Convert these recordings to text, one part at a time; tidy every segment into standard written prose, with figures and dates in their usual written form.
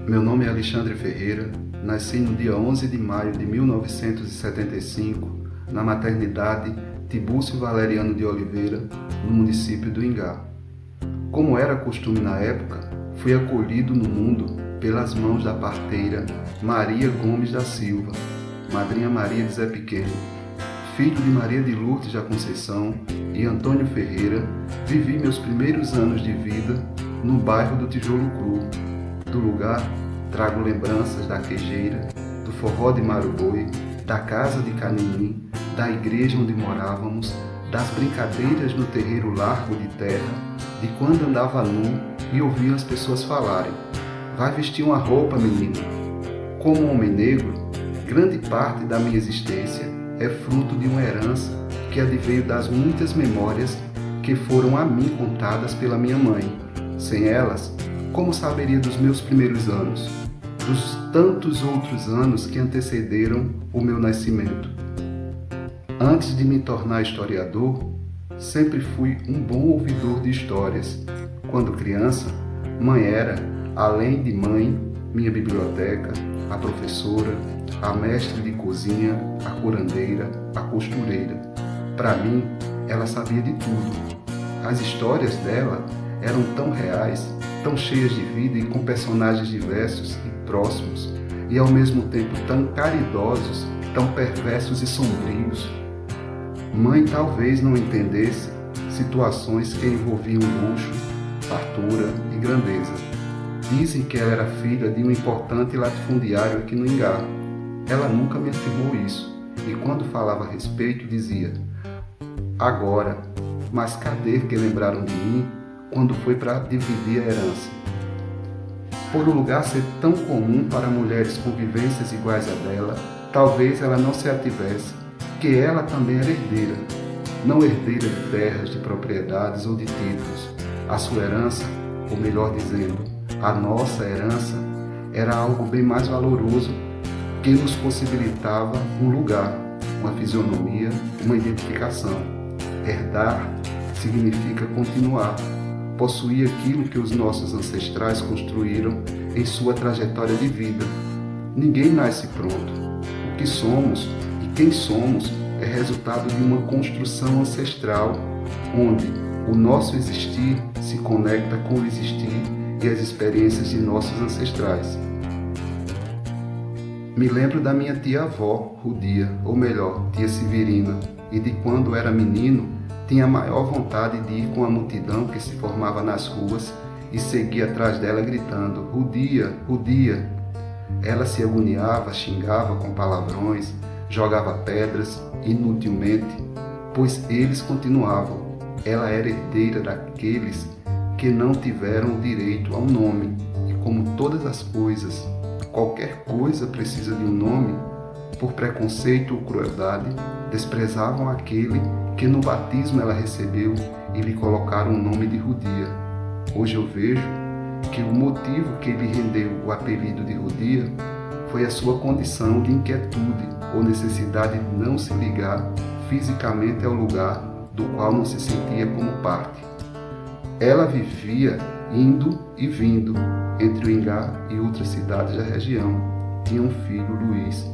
Meu nome é Alexandre Ferreira, nasci no dia 11 de maio de 1975, na maternidade Tibúcio Valeriano de Oliveira, no município do Ingá. Como era costume na época, fui acolhido no mundo pelas mãos da parteira Maria Gomes da Silva, madrinha Maria de Zé Pequeno. Filho de Maria de Lourdes da Conceição e Antônio Ferreira, vivi meus primeiros anos de vida no bairro do Tijolo Cru. Do lugar, trago lembranças da queijeira, do forró de Maruboi, da casa de Caninim, da igreja onde morávamos, das brincadeiras no terreiro largo de terra, de quando andava nu e ouvia as pessoas falarem: "Vai vestir uma roupa, menino." Como homem negro, grande parte da minha existência é fruto de uma herança que adveio das muitas memórias que foram a mim contadas pela minha mãe. Sem elas, como saberia dos meus primeiros anos, dos tantos outros anos que antecederam o meu nascimento? Antes de me tornar historiador, sempre fui um bom ouvidor de histórias. Quando criança, mãe era, além de mãe, minha biblioteca, a professora, a mestre de cozinha, a curandeira, a costureira. Para mim, ela sabia de tudo. As histórias dela eram tão reais, tão cheias de vida e com personagens diversos e próximos, e ao mesmo tempo tão caridosos, tão perversos e sombrios. Mãe talvez não entendesse situações que envolviam luxo, fartura e grandeza. Dizem que ela era filha de um importante latifundiário aqui no Ingá. Ela nunca me afirmou isso, e quando falava a respeito dizia: "Agora, mas cadê que lembraram de mim quando foi para dividir a herança?" Por o lugar ser tão comum para mulheres com vivências iguais à dela, talvez ela não se ativesse que ela também era herdeira, não herdeira de terras, de propriedades ou de títulos. A sua herança, ou melhor dizendo, a nossa herança, era algo bem mais valoroso que nos possibilitava um lugar, uma fisionomia, uma identificação. Herdar significa continuar, possuir aquilo que os nossos ancestrais construíram em sua trajetória de vida. Ninguém nasce pronto. O que somos e quem somos é resultado de uma construção ancestral, onde o nosso existir se conecta com o existir e as experiências de nossos ancestrais. Me lembro da minha tia-avó, Rudia, ou melhor, tia Severina, e de quando era menino, tinha a maior vontade de ir com a multidão que se formava nas ruas e seguir atrás dela gritando: "Rudia, Rudia!" Ela se agoniava, xingava com palavrões, jogava pedras, inutilmente, pois eles continuavam. Ela era herdeira daqueles que não tiveram o direito ao nome, e como todas as coisas, qualquer coisa precisa de um nome, por preconceito ou crueldade, desprezavam aquele que no batismo ela recebeu e lhe colocaram o nome de Rudia. Hoje eu vejo que o motivo que lhe rendeu o apelido de Rudia foi a sua condição de inquietude ou necessidade de não se ligar fisicamente ao lugar do qual não se sentia como parte. Ela vivia indo e vindo entre o Ingá e outras cidades da região. Tinha um filho, Luiz,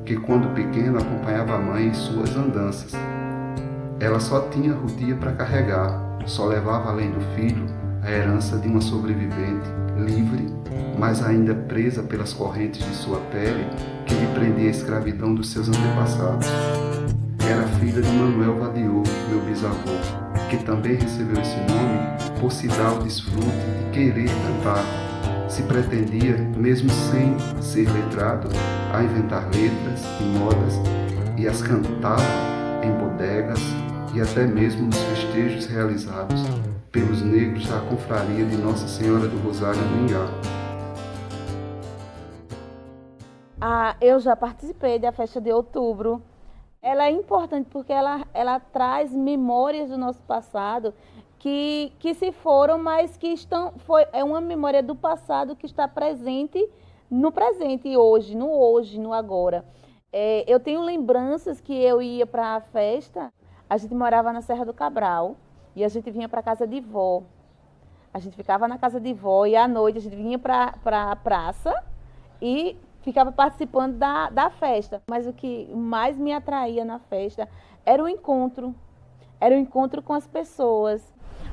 que quando pequeno acompanhava a mãe em suas andanças. Ela só tinha Rudia para carregar, só levava além do filho a herança de uma sobrevivente, livre, mas ainda presa pelas correntes de sua pele que lhe prendia a escravidão dos seus antepassados. Era filha de Manuel Vadiô, meu bisavô, que também recebeu esse nome por se dar o desfrute de querer cantar. Se pretendia, mesmo sem ser letrado, a inventar letras e modas e as cantar em bodegas e até mesmo nos festejos realizados pelos negros da confraria de Nossa Senhora do Rosário do Ingá. Eu já participei da festa de outubro. Ela é importante porque ela traz memórias do nosso passado que se foram, mas que é uma memória do passado que está presente no presente hoje, no agora. Eu tenho lembranças que eu ia para a festa, a gente morava na Serra do Cabral e a gente vinha para casa de vó. A gente ficava na casa de vó e à noite a gente vinha para a praça e ficava participando da festa. Mas o que mais me atraía na festa era o encontro com as pessoas.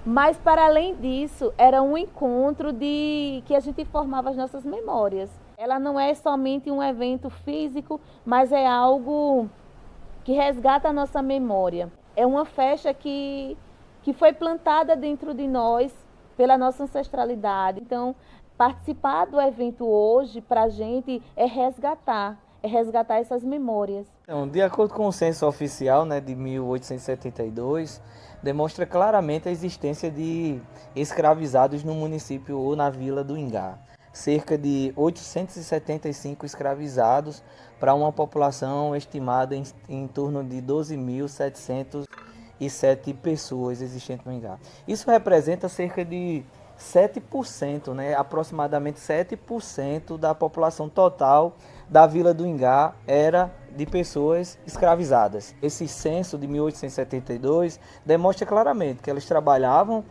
Mas, para além disso, era um encontro que a gente formava as nossas memórias. Ela não é somente um evento físico, mas é algo que resgata a nossa memória. É uma festa que foi plantada dentro de nós pela nossa ancestralidade. Então, participar do evento hoje, para a gente, é resgatar essas memórias. Então, de acordo com o censo oficial, né, de 1872, demonstra claramente a existência de escravizados no município ou na vila do Ingá. Cerca de 875 escravizados para uma população estimada em torno de 12.707 pessoas existentes no Ingá. Isso representa cerca de 7%, né, aproximadamente 7% da população total da Vila do Ingá era de pessoas escravizadas. Esse censo de 1872 demonstra claramente que elas trabalhavam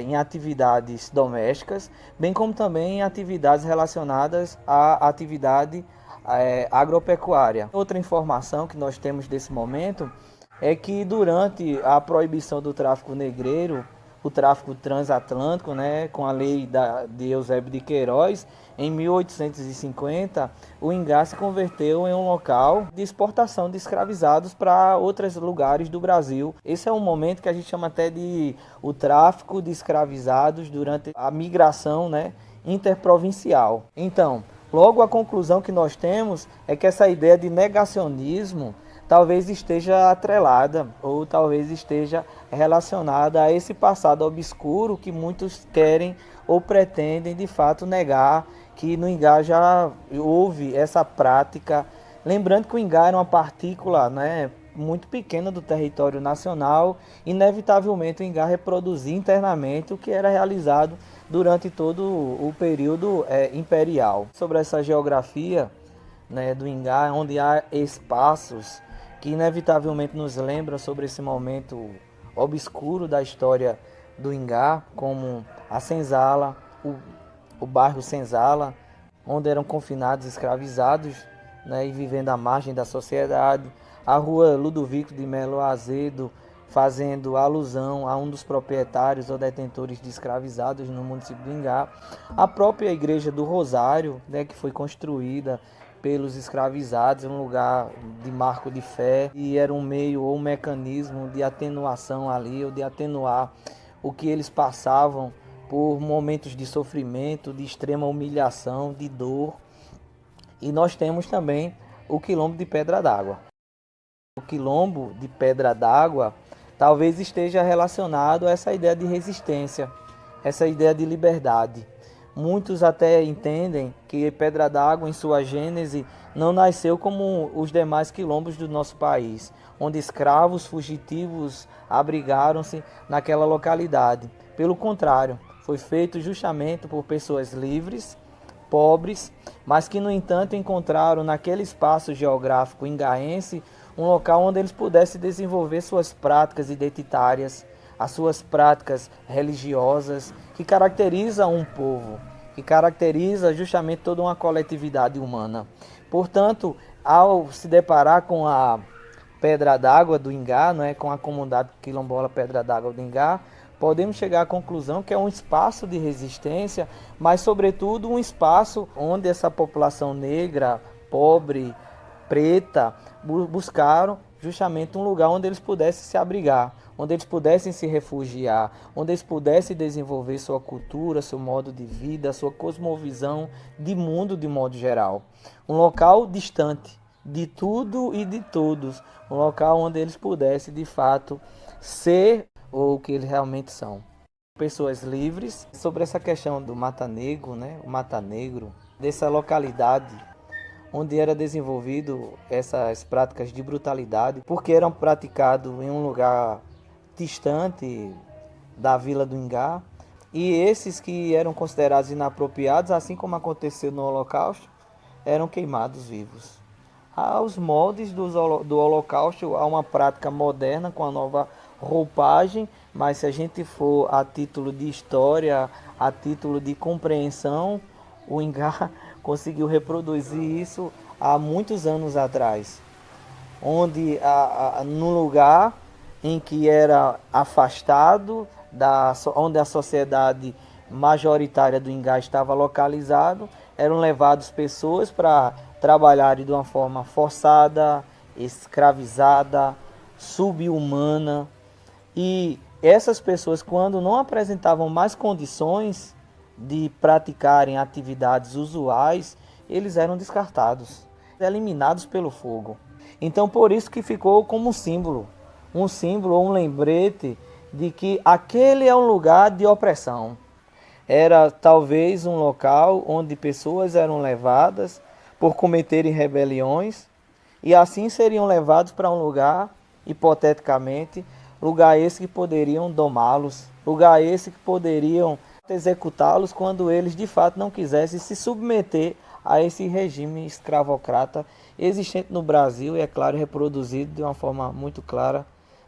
em atividades domésticas, bem como também em atividades relacionadas à atividade agropecuária. Outra informação que nós temos desse momento é que durante a proibição do tráfico negreiro, o tráfico transatlântico, né, com a lei de Eusébio de Queiroz, em 1850, o Ingá se converteu em um local de exportação de escravizados para outros lugares do Brasil. Esse é um momento que a gente chama até de o tráfico de escravizados durante a migração, né, interprovincial. Então, logo a conclusão que nós temos é que essa ideia de negacionismo talvez esteja atrelada ou talvez esteja relacionada a esse passado obscuro que muitos querem ou pretendem de fato negar que no Ingá já houve essa prática. Lembrando que o Ingá era uma partícula, né, muito pequena do território nacional, inevitavelmente o Ingá reproduzia internamente o que era realizado durante todo o período imperial. Sobre essa geografia, né, do Ingá, onde há espaços que inevitavelmente nos lembram sobre esse momento obscuro da história do Ingá, como a Senzala, o bairro Senzala, onde eram confinados escravizados, né, e vivendo à margem da sociedade, a rua Ludovico de Melo Azedo, fazendo alusão a um dos proprietários ou detentores de escravizados no município do Ingá, a própria igreja do Rosário, né, que foi construída pelos escravizados, um lugar de marco de fé, e era um meio ou um mecanismo de atenuação ali, ou de atenuar o que eles passavam por momentos de sofrimento, de extrema humilhação, de dor. E nós temos também o Quilombo de Pedra d'Água. O Quilombo de Pedra d'Água talvez esteja relacionado a essa ideia de resistência, essa ideia de liberdade. Muitos até entendem que Pedra d'Água, em sua gênese, não nasceu como os demais quilombos do nosso país, onde escravos fugitivos abrigaram-se naquela localidade. Pelo contrário, foi feito justamente por pessoas livres, pobres, mas que, no entanto, encontraram naquele espaço geográfico ingaense um local onde eles pudessem desenvolver suas práticas identitárias, as suas práticas religiosas, que caracteriza um povo, que caracteriza justamente toda uma coletividade humana. Portanto, ao se deparar com a Pedra d'Água do Ingá, não é, com a comunidade quilombola Pedra d'Água do Ingá, podemos chegar à conclusão que é um espaço de resistência, mas, sobretudo, um espaço onde essa população negra, pobre, preta, buscaram justamente um lugar onde eles pudessem se abrigar, onde eles pudessem se refugiar, onde eles pudessem desenvolver sua cultura, seu modo de vida, sua cosmovisão de mundo de modo geral. Um local distante de tudo e de todos, um local onde eles pudessem de fato ser o que eles realmente são. Pessoas livres. Sobre essa questão do Mata Negro, né, o Mata Negro, dessa localidade onde era desenvolvido essas práticas de brutalidade, porque eram praticados em um lugar distante da Vila do Ingá, e esses que eram considerados inapropriados, assim como aconteceu no Holocausto, eram queimados vivos. Aos moldes do Holocausto, há uma prática moderna com a nova roupagem mas se a gente for a título de história, a título de compreensão, o Ingá conseguiu reproduzir isso há muitos anos atrás, onde num lugar em que era afastado, onde a sociedade majoritária do Ingá estava localizado, eram levadas pessoas para trabalharem de uma forma forçada, escravizada, subhumana, e essas pessoas, quando não apresentavam mais condições de praticarem atividades usuais, eles eram descartados, eliminados pelo fogo. Então, por isso que ficou como um símbolo ou um lembrete de que aquele é um lugar de opressão. Era talvez um local onde pessoas eram levadas por cometerem rebeliões e assim seriam levados para um lugar, hipoteticamente, lugar esse que poderiam domá-los, lugar esse que poderiam executá-los quando eles de fato não quisessem se submeter a esse regime escravocrata existente no Brasil e, é claro, reproduzido de uma forma muito clara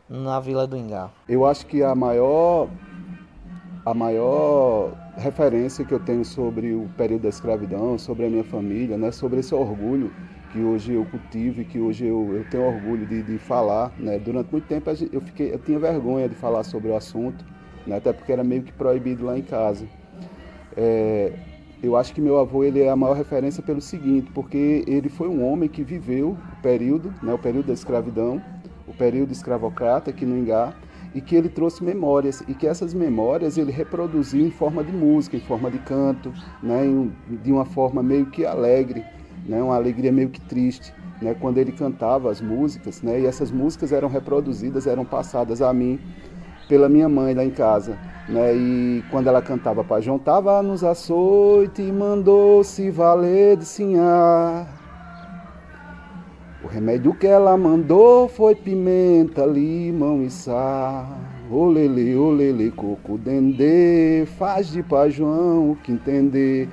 na Vila do Ingá. Eu acho que a maior referência que eu tenho sobre o período da escravidão, sobre a minha família, né, sobre esse orgulho que hoje eu cultivo e que hoje eu tenho orgulho de falar, né? Durante muito tempo eu tinha vergonha de falar sobre o assunto, né? Até porque era meio que proibido lá em casa. Eu acho que meu avô ele é a maior referência pelo seguinte, porque ele foi um homem que viveu o período, né, o período da escravidão, o período escravocrata aqui no Ingá, e que ele trouxe memórias, e que essas memórias ele reproduziu em forma de música, em forma de canto, né, de uma forma meio que alegre, né, uma alegria meio que triste, né, quando ele cantava as músicas, né, e essas músicas eram reproduzidas, eram passadas a mim pela minha mãe lá em casa, né, e quando ela cantava Pajão tava nos açoite e mandou se valer de sinhar. O remédio que ela mandou foi pimenta, limão e sal. Olele, coco, dendê, faz de Pajuão o que entender.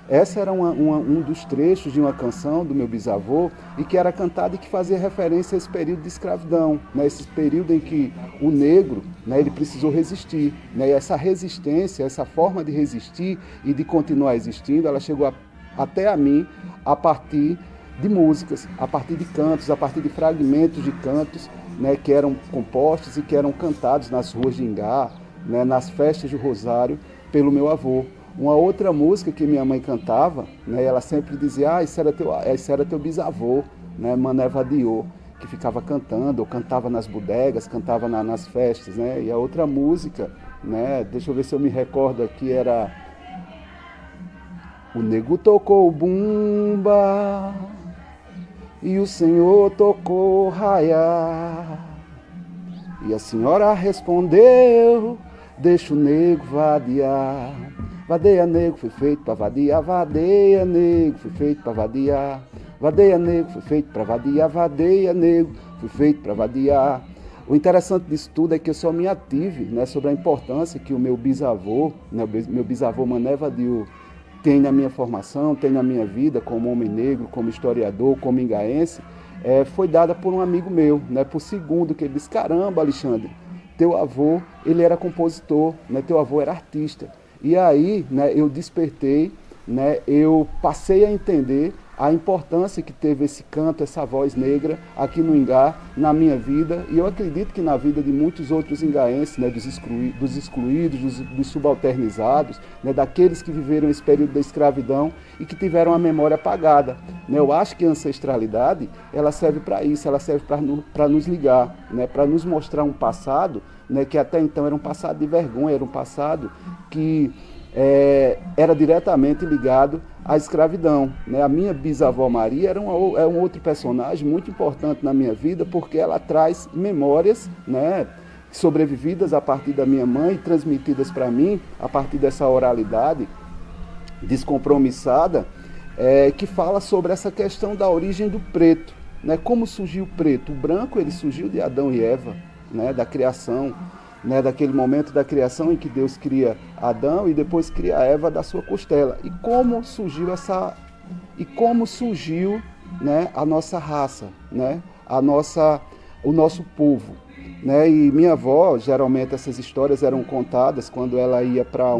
Essa era um dos trechos de uma canção do meu bisavô e que era cantada e que fazia referência a esse período de escravidão, né? Esse período em que o negro, né, ele precisou resistir, né? E essa resistência, essa forma de resistir e de continuar existindo, ela chegou até a mim a partir de músicas, a partir de cantos, a partir de fragmentos de cantos, né, que eram compostos e que eram cantados nas ruas de Ingá, né, nas festas de Rosário, pelo meu avô. Uma outra música que minha mãe cantava, né, ela sempre dizia, esse era teu bisavô, né, Mané Vadiô, que ficava cantando, ou cantava nas bodegas, cantava nas festas, né, e a outra música, né, deixa eu ver se eu me recordo aqui, era O nego tocou bumba e o senhor tocou raia, e a senhora respondeu, deixa o nego vadiar. Vadeia nego, foi feito pra vadiar, vadeia nego, foi feito pra vadiar. Vadeia nego, foi feito pra vadiar, vadeia nego, foi feito pra vadiar. O interessante disso tudo é que eu só me ative, né, sobre a importância que o meu bisavô, né, meu bisavô Mané Vadiô, tem na minha formação, tem na minha vida como homem negro, como historiador, como ingaense, foi dada por um amigo meu, né, por segundo, que ele disse, caramba, Alexandre, teu avô, ele era compositor, né, teu avô era artista. E aí, né, eu despertei, né, eu passei a entender a importância que teve esse canto, essa voz negra aqui no Ingá, na minha vida, e eu acredito que na vida de muitos outros ingaenses, né, dos excluídos, dos subalternizados, né, daqueles que viveram esse período da escravidão e que tiveram a memória apagada. Né? Eu acho que a ancestralidade, ela serve para isso, ela serve para nos ligar, né, para nos mostrar um passado, né, que até então era um passado de vergonha, era um passado que era diretamente ligado à escravidão. Né? A minha bisavó Maria é um outro personagem muito importante na minha vida, porque ela traz memórias, né, sobrevividas a partir da minha mãe, transmitidas para mim a partir dessa oralidade descompromissada, que fala sobre essa questão da origem do preto. Né? Como surgiu o preto? O branco ele surgiu de Adão e Eva, né, da criação, né, daquele momento da criação em que Deus cria Adão e depois cria Eva da sua costela. E como surgiu, né, a nossa raça, né, o nosso povo. né? E minha avó, geralmente essas histórias eram contadas quando ela ia para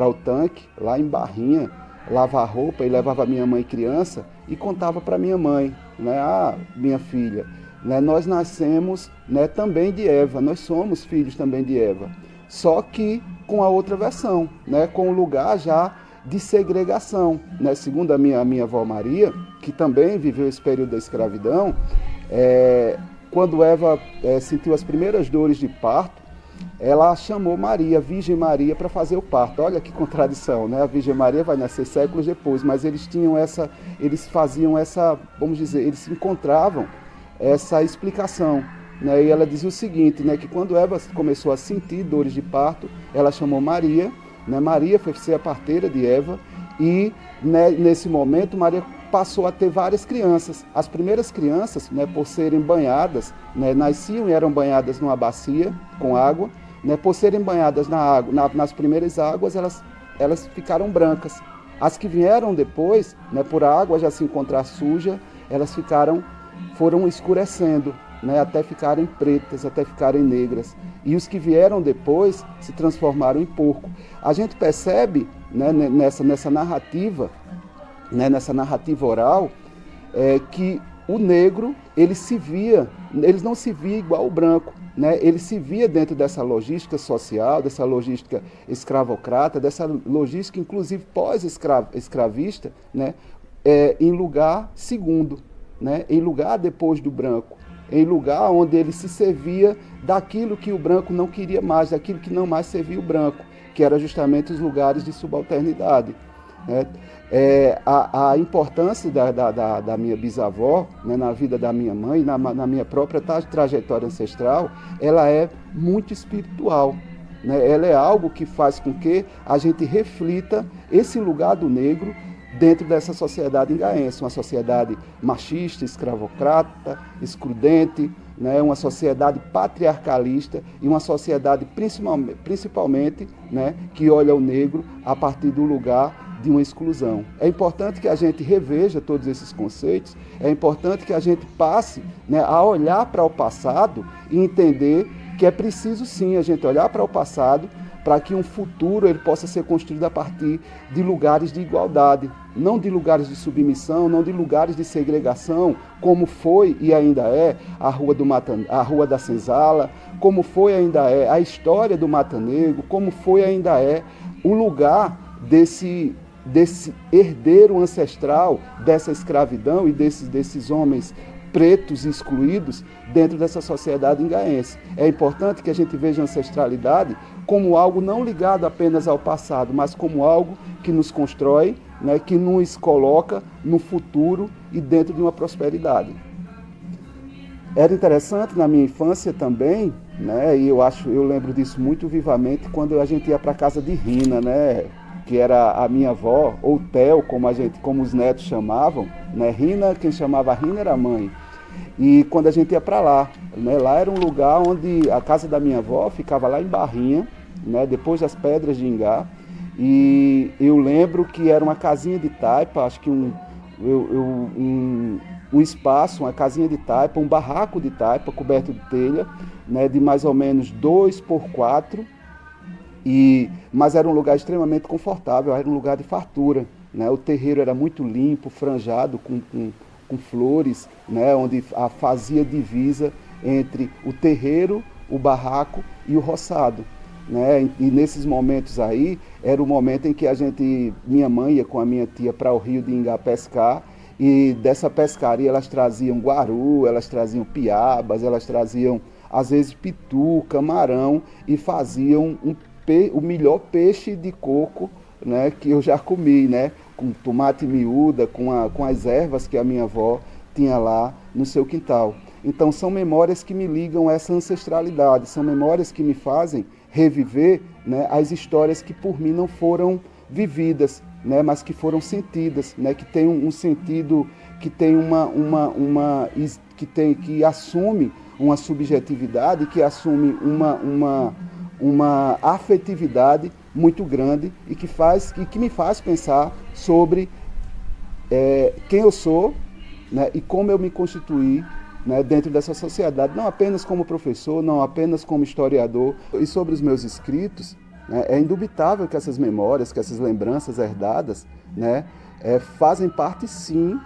o tanque, lá em Barrinha, lavar roupa, e levava minha mãe criança e contava para minha mãe, né? Ah, minha filha, né? Nós nascemos, né, também de Eva, nós somos filhos também de Eva, só que com a outra versão, né? Com o lugar já de segregação, né? Segundo a minha avó Maria, que também viveu esse período da escravidão, quando Eva sentiu as primeiras dores de parto, ela chamou Maria, Virgem Maria, para fazer o parto. Olha que contradição, né? A Virgem Maria vai nascer séculos depois, mas eles faziam essa, vamos dizer, eles encontravam essa explicação, né? E ela dizia o seguinte, né? Que quando Eva começou a sentir dores de parto, ela chamou Maria, né? Maria foi ser a parteira de Eva e, né, nesse momento Maria passou a ter várias crianças. As primeiras crianças, né, por serem banhadas, né, nasciam e eram banhadas numa bacia com água, né, por serem banhadas na água, nas primeiras águas, elas ficaram brancas. As que vieram depois, né, por a água já se encontrar suja, elas foram escurecendo, né, até ficarem pretas, até ficarem negras. E os que vieram depois se transformaram em porco. A gente percebe, né, nessa narrativa, né, nessa narrativa oral, que o negro, ele não se via igual o branco, né? Ele se via dentro dessa logística social, dessa logística escravocrata, dessa logística inclusive pós-escravista, né? Em lugar segundo, né? Em lugar depois do branco, em lugar onde ele se servia daquilo que o branco não queria mais, daquilo que não mais servia o branco, que era justamente os lugares de subalternidade, né? A importância da minha bisavó, né, na vida da minha mãe, na minha própria trajetória ancestral, ela é muito espiritual, né? Ela é algo que faz com que a gente reflita esse lugar do negro dentro dessa sociedade ingaense, uma sociedade machista, escravocrata, excludente, né, uma sociedade patriarcalista e uma sociedade principalmente, né, que olha o negro a partir do lugar de uma exclusão. É importante que a gente reveja todos esses conceitos, é importante que a gente passe, né, a olhar para o passado e entender que é preciso sim a gente olhar para o passado para que um futuro ele possa ser construído a partir de lugares de igualdade, não de lugares de submissão, não de lugares de segregação, como foi e ainda é a Rua da Senzala, como foi e ainda é a história do Mata Negro, como foi e ainda é o lugar desse herdeiro ancestral dessa escravidão e desses homens pretos e excluídos dentro dessa sociedade ingaense. É importante que a gente veja a ancestralidade como algo não ligado apenas ao passado, mas como algo que nos constrói, né, que nos coloca no futuro e dentro de uma prosperidade. Era interessante na minha infância também, né, e eu lembro disso muito vivamente quando a gente ia para a casa de Rina, né, que era a minha avó, ou Theo, como os netos chamavam, né? Rina, quem chamava Rina era a mãe. E quando a gente ia para lá, né? Lá era um lugar onde a casa da minha avó ficava lá em Barrinha, né? Depois das Pedras de Ingá. E eu lembro que era uma casinha de taipa, acho que um espaço, uma casinha de taipa, um barraco de taipa coberto de telha, né? De mais ou menos 2x4. Mas era um lugar extremamente confortável, era um lugar de fartura, né? O terreiro era muito limpo, franjado com flores, né? Onde fazia divisa entre o terreiro, o barraco e o roçado, né? E nesses momentos aí, era o momento em que minha mãe ia com a minha tia para o rio de Ingá pescar, e dessa pescaria elas traziam guaru, elas traziam piabas, elas traziam às vezes pitu, camarão, e faziam o melhor peixe de coco, né, que eu já comi, né, com tomate miúda, com as ervas que a minha avó tinha lá no seu quintal. Então são memórias que me ligam a essa ancestralidade, são memórias que me fazem reviver, né, as histórias que por mim não foram vividas, né, mas que foram sentidas, né, que tem um sentido, que tem que assume uma subjetividade, que assume uma afetividade muito grande e que me faz pensar sobre quem eu sou, né, e como eu me constituí né, dentro dessa sociedade, não apenas como professor, não apenas como historiador. E sobre os meus escritos, né, é indubitável que essas memórias, que essas lembranças herdadas, né, fazem parte, sim,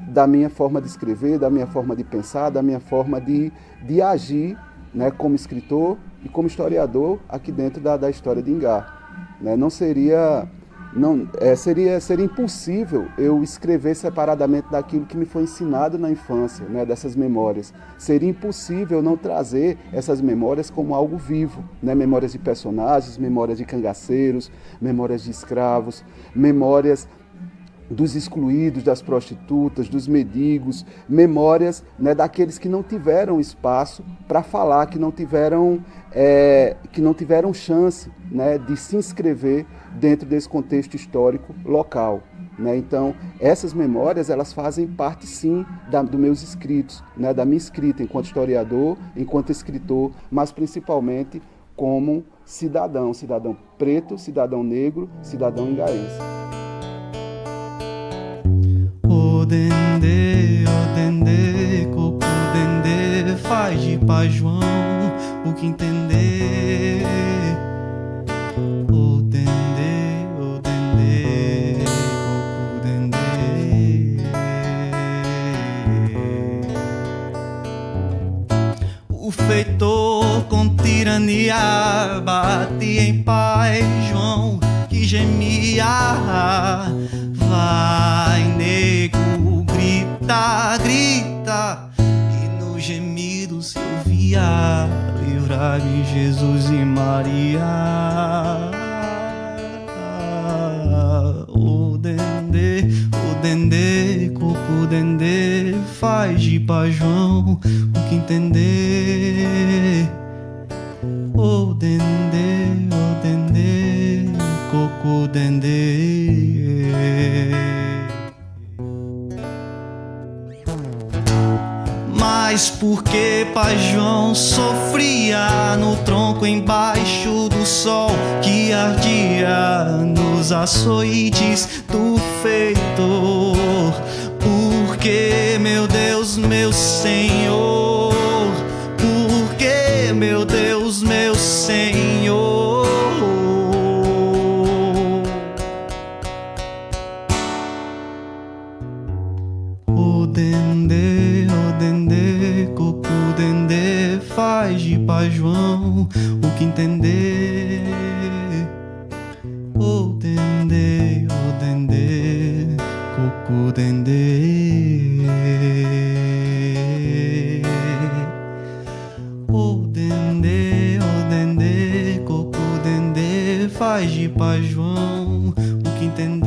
da minha forma de escrever, da minha forma de pensar, da minha forma de agir, né, como escritor e como historiador aqui dentro da história de Ingá. Né? Seria impossível eu escrever separadamente daquilo que me foi ensinado na infância, né, dessas memórias. Seria impossível não trazer essas memórias como algo vivo, né? Memórias de personagens, memórias de cangaceiros, memórias de escravos, memórias dos excluídos, das prostitutas, dos mendigos, memórias, né, daqueles que não tiveram espaço para falar, que não tiveram chance, né, de se inscrever dentro desse contexto histórico local. Né? Então, essas memórias, elas fazem parte, sim, dos meus escritos, né, da minha escrita enquanto historiador, enquanto escritor, mas principalmente como cidadão preto, cidadão negro, cidadão ingaense. Dendê, coco, dendê, faz de paz, João, o que entender. O dendê, coco, dendê. O feitor com tirania bate em paz, João, que gemia. Vai, nego, grita, grita, e no gemido se ouvia: livrai-me, Jesus e Maria. O dendê, coco, dendê, faz de paz, João, o que entender. O dendê, coco, dendê. Mas por que Pai João sofria no tronco embaixo do sol que ardia nos açoites do feitor? Por que, meu Deus, meu Senhor? Por que, meu Deus, meu Senhor? O dendê, coco, dendê, faz de Pai João o que entender. O dendê, coco, dendê. O dendê, coco, dendê, faz de Pai João o que entender.